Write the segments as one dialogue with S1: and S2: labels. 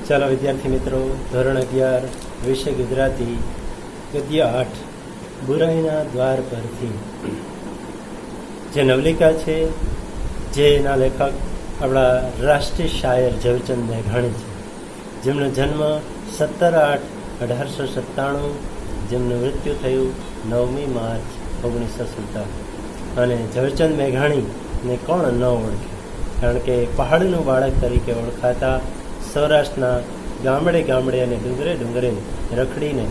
S1: ચાલો વિદ્યાર્થી મિત્રો, ધોરણ 11 વિષય ગુજરાતી, ગદ્ય 8 બુરાઈના દ્વાર પરથી. જે નવલિકા છે, જેના લેખક આપણા રાષ્ટ્રીય શાયર ઝવેરચંદ મેઘાણી છે, જેમનો જન્મ 17/8/1897, જેમનું મૃત્યુ થયું 9મી માર્ચ 1947. અને ઝવેરચંદ મેઘાણીને કોણ ન ઓળખે, કારણ કે પહાડનું બાળક તરીકે ઓળખાતા, સૌરાષ્ટ્રના ગામડે ગામડે અને ડુંગરે ડુંગરે રખડીને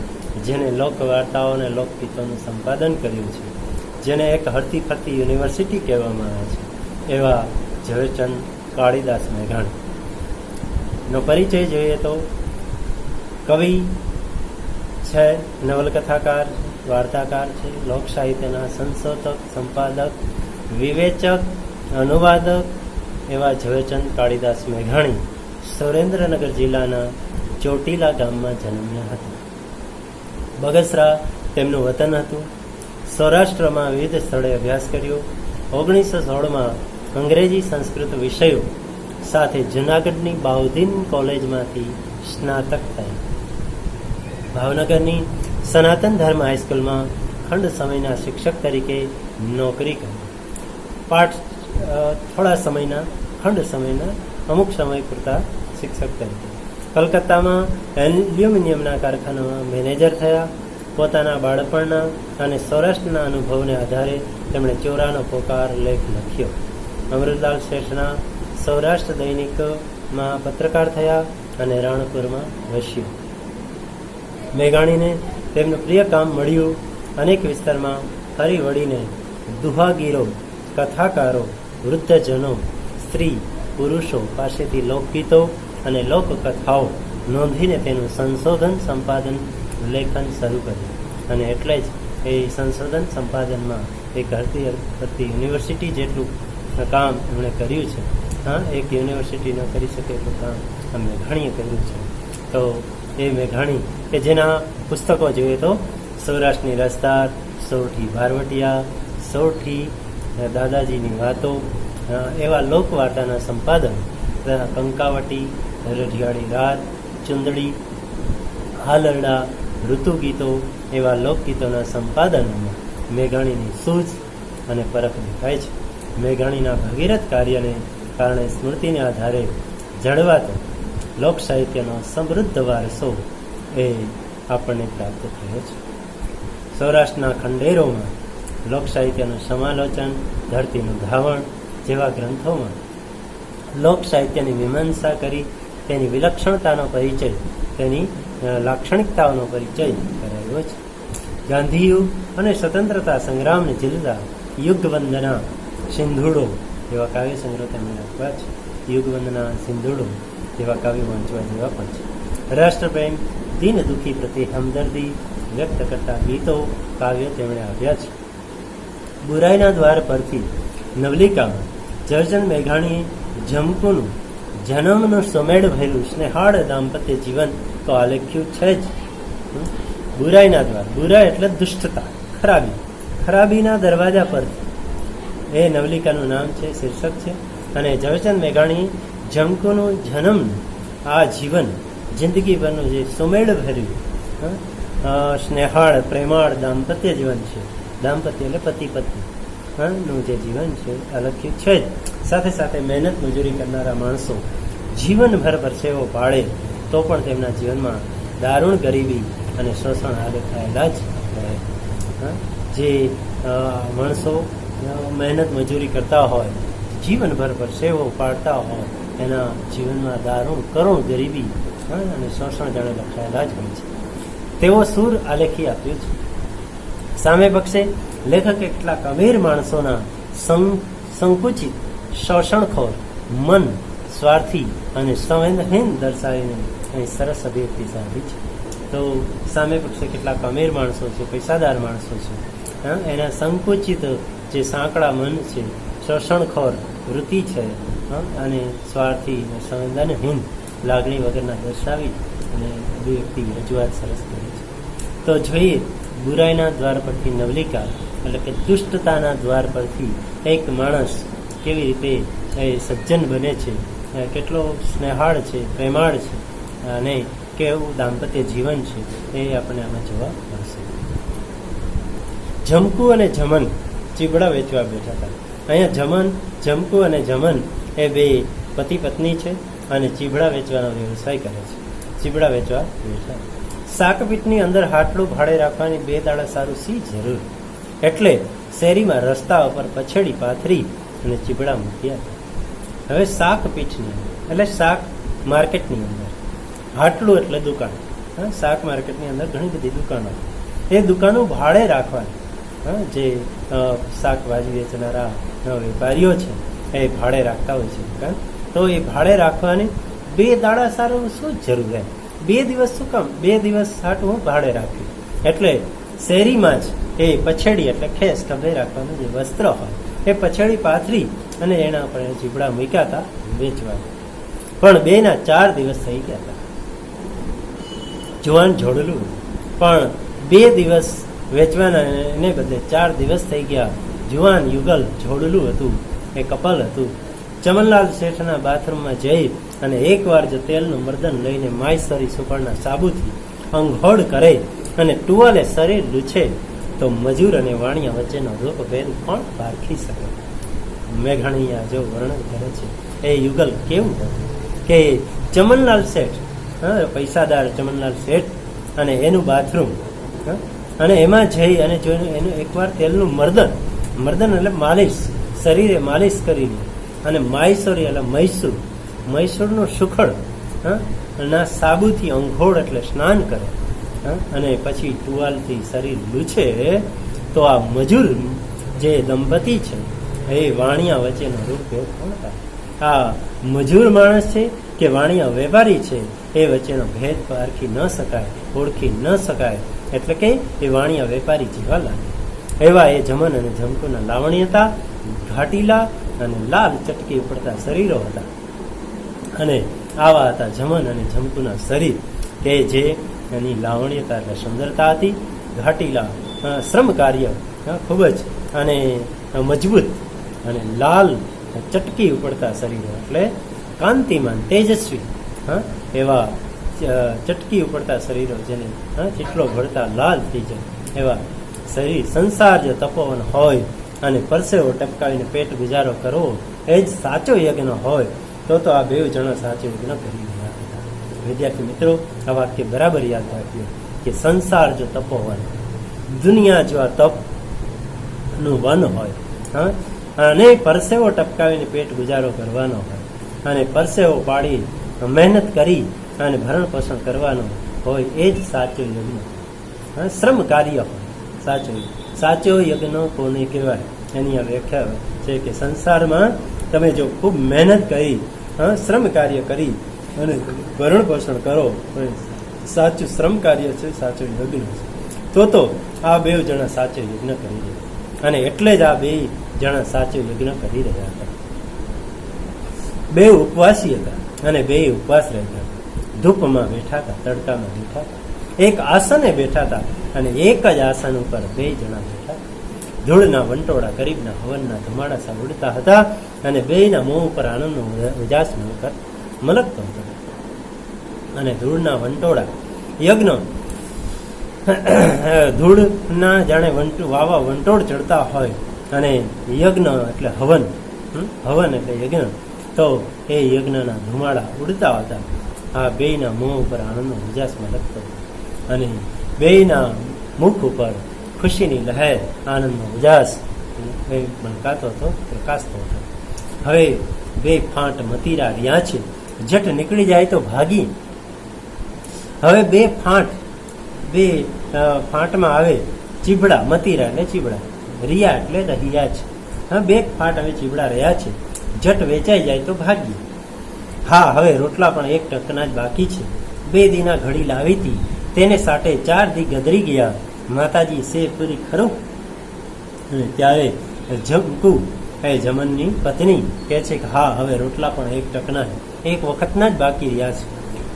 S1: જેને લોકવાર્તાઓ અને લોકગીતોનું સંપાદન કર્યું છે, જેને એક હરતી ફરતી યુનિવર્સિટી કહેવામાં આવે છે, એવા ઝવેરચંદ કાળીદાસ મેઘાણીનો પરિચય જોઈએ તો કવિ છે, નવલકથાકાર, વાર્તાકાર છે, લોક સાહિત્યના સંશોધક, સંપાદક, વિવેચક, અનુવાદક એવા ઝવેરચંદ કાળીદાસ મેઘાણી સુરેન્દ્રનગર જિલ્લાના ચોટીલા ગામમાં જન્મ્યા હતા. બગસરા તેમનું વતન હતું. સૌરાષ્ટ્રમાં વિવિધ સ્થળે અભ્યાસ કર્યો. 1916માં અંગ્રેજી સંસ્કૃત વિષયો સાથે જૂનાગઢની બાઉદીન કોલેજમાંથી સ્નાતક થયા. ભાવનગરની સનાતન ધર્મ હાઈસ્કૂલમાં ખંડ સમયના શિક્ષક તરીકે નોકરી કરી. થોડા સમયના ખંડ સમયના અમુક સમય પૂરતા શિક્ષક તરીકે. કલકત્તામાં એલ્યુમિનિયમના કારખાનામાં મેનેજર થયા. પોતાના બાળપણના અને સૌરાષ્ટ્રના અનુભવને આધારે તેમણે ચોરાનો પોકાર લેખ લખ્યો. અમૃતલાલ શેઠના સૌરાષ્ટ્ર દૈનિકમાં પત્રકાર થયા અને રાણપુરમાં વસ્યું. મેઘાણીને તેમનું પ્રિય કામ મળ્યું. અનેક વિસ્તારમાં ફરી વળીને દુહાગીરો, કથાકારો, વૃદ્ધજનો, સ્ત્રી પુરુષો પાસેથી લોકગીતો અને લોકકથાઓ નોંધીને તેનું સંશોધન, સંપાદન, લેખન શરૂ કર્યું. અને એટલે જ એ સંશોધન સંપાદનમાં એક હરતી યુનિવર્સિટી જેટલું કામ એમણે કર્યું છે. એક યુનિવર્સિટી ન કરી શકે એટલું કામ આ મેઘાણીએ કર્યું છે. તો એ મેઘાણી કે જેના પુસ્તકો જોઈએ તો સૌરાષ્ટ્રની રસધાર, સોરઠી ભારવટિયા, સોરઠી દાદાજીની વાતો, એવા લોકવાર્તાના સંપાદન, કંકાવટી, રઢિયાળી રાત, ચુંદડી, હાલરડા, ઋતુગીતો એવા લોકગીતોના સંપાદનોમાં મેઘાણીની સૂઝ અને પરખ દેખાય છે. મેઘાણીના ભગીરથ કાર્યને કારણે સ્મૃતિને આધારે જળવાતો લોક સાહિત્યનો સમૃદ્ધ વારસો એ આપણને પ્રાપ્ત થયો છે. સૌરાષ્ટ્રના ખંડેરોમાં લોક સાહિત્યનું સમાલોચન, ધરતીનું ધાવણ જેવા ગ્રંથોમાં લોક સાહિત્યની મીમાંસા કરી તેની વિલક્ષણતાનો પરિચય, તેની લાક્ષણિકતાઓનો પરિચય કરાયો છે. ગાંધીયુગ અને સ્વતંત્રતા સંગ્રામને ઝીલતા યુગવંદના, સિંધુડો જેવા કાવ્ય સંગ્રહ તેમણે લખ્યા છે. યુગવંદના, સિંધુડો જેવા કાવ્યો વાંચવા જેવા પણ છે. રાષ્ટ્રપ્રેમ, દીન દુઃખી પ્રત્યે હમદર્દી વ્યક્ત કરતા ગીતો, કાવ્યો તેમણે આપ્યા છે. બુરાઈના દ્વાર પરથી નવલિકામાં ઝવેરચંદ મેઘાણીએ જમકુનું જન્મનું સુમેળ ભરેલું સ્નેહાળ દાંપત્ય જીવન તો આલેખ્યું છે જ. બુરાઈના દ્વાર, બુરાઈ એટલે દુષ્ટતા, ખરાબી, ખરાબીના દરવાજા પરથી એ નવલિકાનું નામ છે, શીર્ષક છે. અને ઝવેરચંદ મેઘાણી જમકુનું જન્મનું આ જીવન, જિંદગીભરનું જે સુમેળ ભર્યું સ્નેહાળ પ્રેમાળ દાંપત્ય જીવન છે, દાંપત્ય એટલે પતિ પત્ની નું જે જીવન છે આલેખ્યું છે જ. સાથે સાથે મહેનત મજૂરી કરનારા માણસો જીવનભર પરસેવો પાડે તો પણ તેમના જીવનમાં દારૂણ ગરીબી અને શોષણ આલેખાયેલા જ રહે. જે માણસો મહેનત મજૂરી કરતા હોય, જીવનભર પરસેવો પાડતા હોય, એના જીવનમાં દારૂણ કરુણ ગરીબી અને શોષણ જાણે લખાયેલા જ હોય છે. તેવો સૂર આલેખી આપ્યું છે. સામે પક્ષે લેખકે કેટલાક અમીર માણસોના સંકુચિત, શોષણખોર, મન સ્વાર્થી અને સંવેદનહીન દર્શાવીને અહીં સરસ અભિવ્યક્તિ સાધી છે. તો સામે પક્ષે કેટલાક અમીર માણસો છે, પૈસાદાર માણસો છે, એના સંકુચિત જે સાંકડા મન છે, શોષણખોર વૃત્તિ છે, અને સ્વાર્થી અને સંવેદનહીન લાગણી વગરના દર્શાવી અને અભિવ્યક્તિ રજૂઆત સરસ કરી છે. તો જોઈએ બુરાઈના દ્વાર પરથી નવલિકા, એટલે કે દુષ્ટતાના દ્વાર પરથી એક માણસ કેવી રીતે એ સજ્જન બને છે, કેટલો સ્નેહાળ છે, પ્રેમાળ છે, અને કેવું દાંપત્ય જીવન છે એ આપણને આમાં જોવા મળશે. જમકુ અને જમન ચીબડા વેચવા બેઠા હતા. અહીંયા જમકુ અને જમન એ બે પતિ પત્ની છે અને ચીબડા વેચવાનો વ્યવસાય કરે છે. ચીબડા વેચવા બેઠા. શાકપીટની અંદર હાટલું ભાડે રાખવાની 2 દાડા સારું સી જરૂર, એટલે શેરીમાં રસ્તા ઉપર પછેડી પાથરી અને ચીબડા મૂક્યા હતા. હવે શાકપીઠની એટલે શાક માર્કેટની અંદર, હાટલું એટલે દુકાન. શાક માર્કેટની અંદર ઘણી બધી દુકાનો, એ દુકાનો ભાડે રાખવાની. જે શાકભાજી વેચનારા વેપારીઓ છે એ ભાડે રાખતા હોય છે દુકાન, તો એ ભાડે રાખવાની 2 દાડા સારું શું જરૂર એમ, 2 દિવસ શું કામ, 2 દિવસ હાટું ભાડે રાખ્યું. એટલે શેરીમાં જ એ પછેડી એટલે ખેસ ખભે રાખવાનું જે વસ્ત્ર હોય એ પછેડી પાથરી અને એના પર ચીબડા મૂક્યા હતા વેચવા. પણ 2 ના 4 દિવસ થઈ ગયા હતા. જુવાન જોડેલું પણ 2 દિવસ વેચવાના એને બદલે 4 દિવસ થઈ ગયા. જુવાન યુગલ જોડેલું હતું, એ કપલ હતું. ચમનલાલ શેઠના બાથરૂમમાં જઈ અને એકવાર જો તેલનું મર્દન લઈને માયસરી સુપરના સાબુથી અંઘોળ કરે અને ટુવાલે શરીર લૂછે તો મજૂર અને વાણિયા વચ્ચેનો રૂપભેદ પણ પારખી શકે. મેઘાણીયા જો વર્ણન કરે છે એ યુગલ કેવું હતું કે ચમનલાલ શેઠ, પૈસાદાર ચમનલાલ શેઠ અને એનું બાથરૂમ, અને એમાં જઈ અને જોઈને એનું એકવાર તેલનું મર્દન એટલે માલિશ, શરીરે માલિશ કરીને, અને માયસોરી એટલે મૈસૂરનું સુખડ ના સાબુથી અંઘોળ એટલે સ્નાન કરે અને પછી ટુવાલથી શરીર લૂછે તો આ મજૂર જે દંપતી છે એ વાણિયા વચ્ચેનો રૂપભેદ કોણ થાય? આ મજૂર માણસ છે કે વાણિયા વેપારી છે એ વચ્ચેનો ભેદ પારખી ન શકાય, ઓળખી ન શકાય. એટલે કે એ વાણિયા વેપારી જેવા લાગે. એવા એ જમન અને જમકુના લાવણ્યતા, ઘાટીલા અને લાલ ચટકી પડતા શરીરો હતા. અને આવા હતા જમન અને જમકુના શરીર કે જે એની લાવણ્યતા એટલે સુંદરતા હતી, ઘાટીલા શ્રમ કાર્ય ખૂબ જ અને મજબૂત, અને લાલ ચટકી ઉપડતા શરીરો એટલે કાંતિમાન તેજસ્વી એવા ચટકી ઉપડતા શરીરો જેને ચીટલો ભળતા લાલ થઈ જાય એવા શરીર. સંસાર જો તપોવન હોય અને પરસેવો ટપકાવીને પેટ ગુજારો કરવો એ જ સાચો યજ્ઞ હોય તો આ 2 જણા સાચો યજ્ઞ કરી રહ્યા હતા. વિદ્યાર્થી મિત્રો, આ વાક્ય બરાબર યાદ રાખજો કે સંસાર જો તપોવન, દુનિયા જો આ તપનું વન હોય અને પરસેવો ટપકાવીને પેટ ગુજારો કરવાનો હોય અને પરસેવો પાડી મહેનત કરી અને ભરણ પોષણ કરવાનું હોય એ જ સાચો યજ્ઞ, શ્રમ કાર્ય હોય. સાચો યજ્ઞ કોને કહેવાય એની આ વ્યાખ્યા છે કે સંસારમાં તમે જો ખૂબ મહેનત કરી, શ્રમ કાર્ય કરી અને ભરણ પોષણ કરો સાચું શ્રમ કાર્ય છે, સાચો યજ્ઞ છે. તો આ 2 જણા સાચો યજ્ઞ કરી રહ્યા અને એટલે જ આ 2 જણા સાચો યજ્ઞ કરી રહ્યા હતા. 2 ઉપવાસી હતા અને 2 ઉપવાસ રહેતા. ધૂપમાં બેઠા હતા, તડકામાં બેઠા હતા, એક આસને બેઠા હતા અને એક જ આસન ઉપર 2 જણા બેઠા. ધૂળના વંટોળા કરીબના હવનના ધુમાડા સા ઉડતા હતા અને 2ના મોં ઉપર આનંદનો ઉજાસ મલકતો હતો. અને ધૂળના વંટોળા યજ્ઞ, ધૂળના જાણે વાવા વંટોળ ચડતા હોય અને યજ્ઞ એટલે હવન એટલે યજ્ઞ, તો એ યજ્ઞના ધુમાડા ઉડતા હતા. આ 2ના મોં ઉપર આનંદનો ઉજાસ મલકતો અને 2ના મુખ ઉપર ખુશીની લહેર, આનંદનો ઉજાસ મલકાતો હતો, પ્રકાશતો હતો. હવે 2 ફાંટ મતીરા રહ્યા છે, જટ નીકળી જાય તો ભાગી. હવે 2 ફાંટમાં આવે ચીબડા, મતીરા એટલે ચીબડા, રિયા એટલે રહ્યા છે. 2 ફાંટ હવે ચીબડા રહ્યા છે, જટ વેચાઈ જાય તો ભાગી. હા, હવે રોટલા પણ 1 ટકના જ બાકી છે. 2 દીના ઘડી લાવી હતી, તેને સાટે 4 દી ગદરી ગયા. માતાજી સે પૂરી ખરું. અને ત્યારે જમકુ એ જમનની પત્ની કહે છે કે હા, હવે રોટલા પણ 1 ટકના 1 વખતના જ બાકી રહ્યા છે.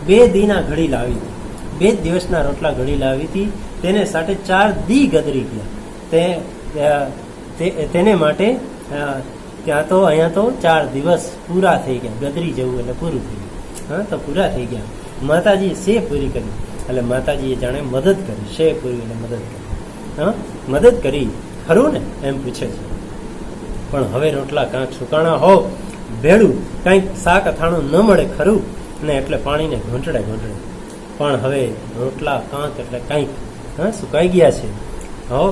S1: 2 દીના ઘડી લાવી હતી, 2 દિવસના રોટલા ઘડી લાવી હતી, તેને સાટે 4 દી ગદરી ગયા. તેને માટે અહીંયા તો 4 દિવસ પૂરા થઈ ગયા. ગદરી જવું એટલે પૂરું થઈ ગયું, તો પૂરા થઈ ગયા. માતાજીએ શે પૂરી કરી, એટલે માતાજીએ જાણે મદદ કરી, શે પૂરી એટલે મદદ કરી. હા, મદદ કરી ખરું ને એમ પૂછે છે. પણ હવે રોટલા કાંક સુકાણા હો, ભેળું કાંઈક શાક અથાણું ન મળે ખરું ને, એટલે પાણીને ઘૂંટડે. પણ હવે રોટલા કાંક એટલે કાંઈક સુકાઈ ગયા છે. હો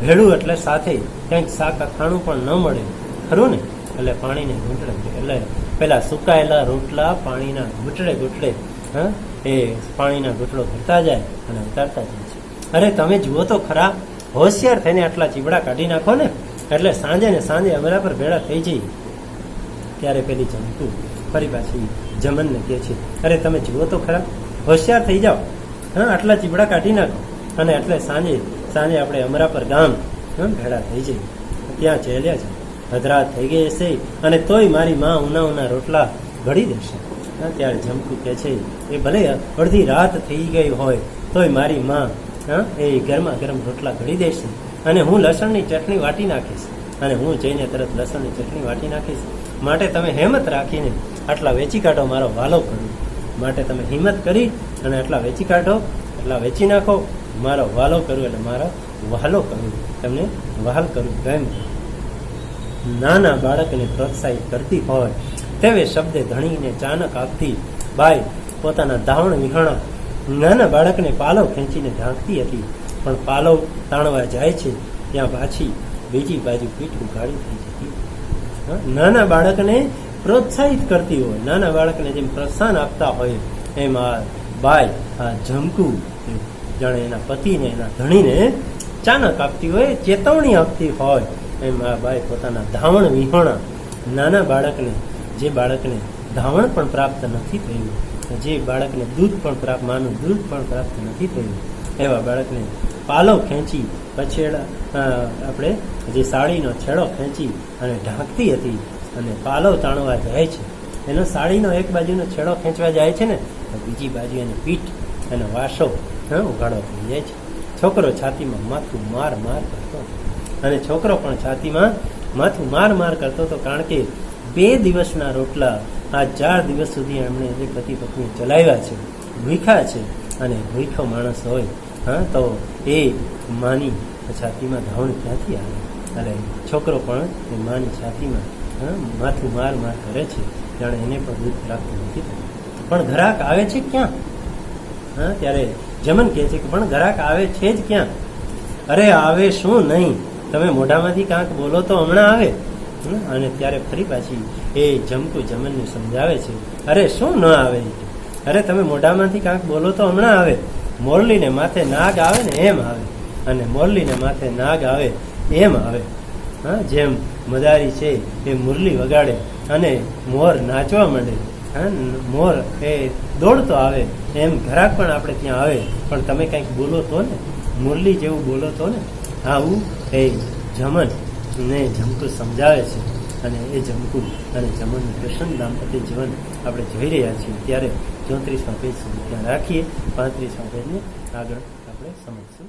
S1: ભેળું એટલે સાથે કંઈક શાક અથાણું પણ ન મળે ખરું ને, એટલે પાણીને ઘૂંટડે. એટલે પેલા સુકાયેલા રોટલા પાણીના ઘૂંટડે એ પાણીના ઘૂંટડો ભરતા જાય અને ઉતારતા જાય છે. અરે તમે જુઓ તો ખરા, હોશિયાર થઈને આટલા ચીબડા કાઢી નાખો ને, એટલે સાંજે અમારા પર ભેળા થઈ જઈએ. ત્યારે પેલી જમતુ ફરી પાછી જમનને કહે છે, અરે તમે જુઓ તો ખરા, હોશિયાર થઈ જાઓ, આટલા ચીબડા કાઢી નાખો અને એટલે સાંજે આપણે અમરા પર ગામ ભેળા થઈ જઈએ. ત્યાં ચેલ્યા છે, હદરાત થઈ ગઈ હશે અને તોય મારી માં ઉના રોટલા ઘડી દેશે. ત્યારે જમકુ કહે છે, એ ભલે અડધી રાત થઈ ગઈ હોય તોય મારી માં એ ગરમા ગરમ રોટલા ઘડી દેશે અને હું લસણની ચટણી વાટી નાખીશ અને હું જઈને તરત લસણની ચટણી વાટી નાખીશ. માટે તમે હિંમત રાખીને આટલા વેચી કાઢો, મારો વાલો કરું. માટે તમે હિંમત કરી અને આટલા વેચી કાઢો, એટલા વેચી નાખો, મારો વાલો કરું એટલે મારો વહાલો કરું, તમને વહાલ કરું. કેમ નાના બાળકને પ્રોત્સાહિત કરતી હોય તેવે શબ્દે ધણીને ચાનક આપતી બાઈ પોતાના ધાવણ વિહાણા નાના બાળકને પાલવ ખેંચીને ઢાંકતી હતી. પણ પાલવ તાણવા જાય છે ત્યાં પાછી બીજી બાજુ પીઠું ગાળી થઈ જતી. નાના બાળકને પ્રોત્સાહિત કરતી હોય, નાના બાળકને જેમ પ્રોત્સાહન આપતા હોય એમ આ બાઈ, આ જમકુ જાણે એના પતિને એના ધણીને ચાનક આપતી હોય, ચેતવણી આપતી હોય એમ આ બાઈ પોતાના ધાવણ વિહોણા નાના બાળકને, જે બાળકને ધાવણ પણ પ્રાપ્ત નથી થયું, જે બાળકને દૂધ પણ પ્રાપ્ત, માનું દૂધ પણ પ્રાપ્ત નથી થયું, એવા બાળકને પાલવ ખેંચી પછેડા આપણે જે સાડીનો છેડો ખેંચી અને ઢાંકતી હતી અને પાલવ તાણવા જાય છે. એનો સાડીનો એક બાજુનો છેડો ખેંચવા જાય છે ને, તો બીજી બાજુ એની પીઠ એનો વાસો ઉઘાડો થઈ જાય છે. છોકરો છાતીમાં માથું માર કરતો અને છોકરો પણ છાતીમાં માથું માર કરતો હતો, કારણ કે 2 દિવસના રોટલા આ 4 દિવસ સુધી એમણે જે પતિ પત્ની ચલાવ્યા છે, ભૂખ્યા છે. અને ભૂખ્યો માણસ હોય તો એ માની છાતીમાં ધાવણ ક્યાંથી આવે? અને છોકરો પણ એ માની છાતીમાં માથું માર કરે છે, જાણે એને પણ દૂધ પ્રાપ્ત નથી થતું. પણ ઘરાક આવે છે ક્યાં? ત્યારે જમન કહે છે કે પણ ઘરાક આવે છે જ ક્યાં? અરે આવે શું નહીં, તમે મોઢામાંથી કાંક બોલો તો હમણાં આવે. અને ત્યારે ફરી પાછી એ જમકુ જમનને સમજાવે છે, અરે શું ન આવે, અરે તમે મોઢામાંથી કાંક બોલો તો હમણાં આવે. મોરલીને માથે નાગ આવે ને એમ આવે, અને મોરલીને માથે નાગ આવે એમ આવે. જેમ મદારી છે એ મુરલી વગાડે અને મોર નાચવા માંડે, મોર એ દોડતો આવે, એમ ઘરાક પણ આપણે ત્યાં આવે. પણ તમે કંઈક બોલો તો ને, મુરલી જેવું બોલો તો ને. આવું એ જમન ને જમકુ સમજાવે છે. અને એ જમકુ અને જમનનું કૃષ્ણ દાંપત્ય જીવન આપણે જોઈ રહ્યા છીએ. ત્યારે 34મા પેજ સુધી ત્યાં રાખીએ, 35મા પેજને આગળ આપણે સમજશું.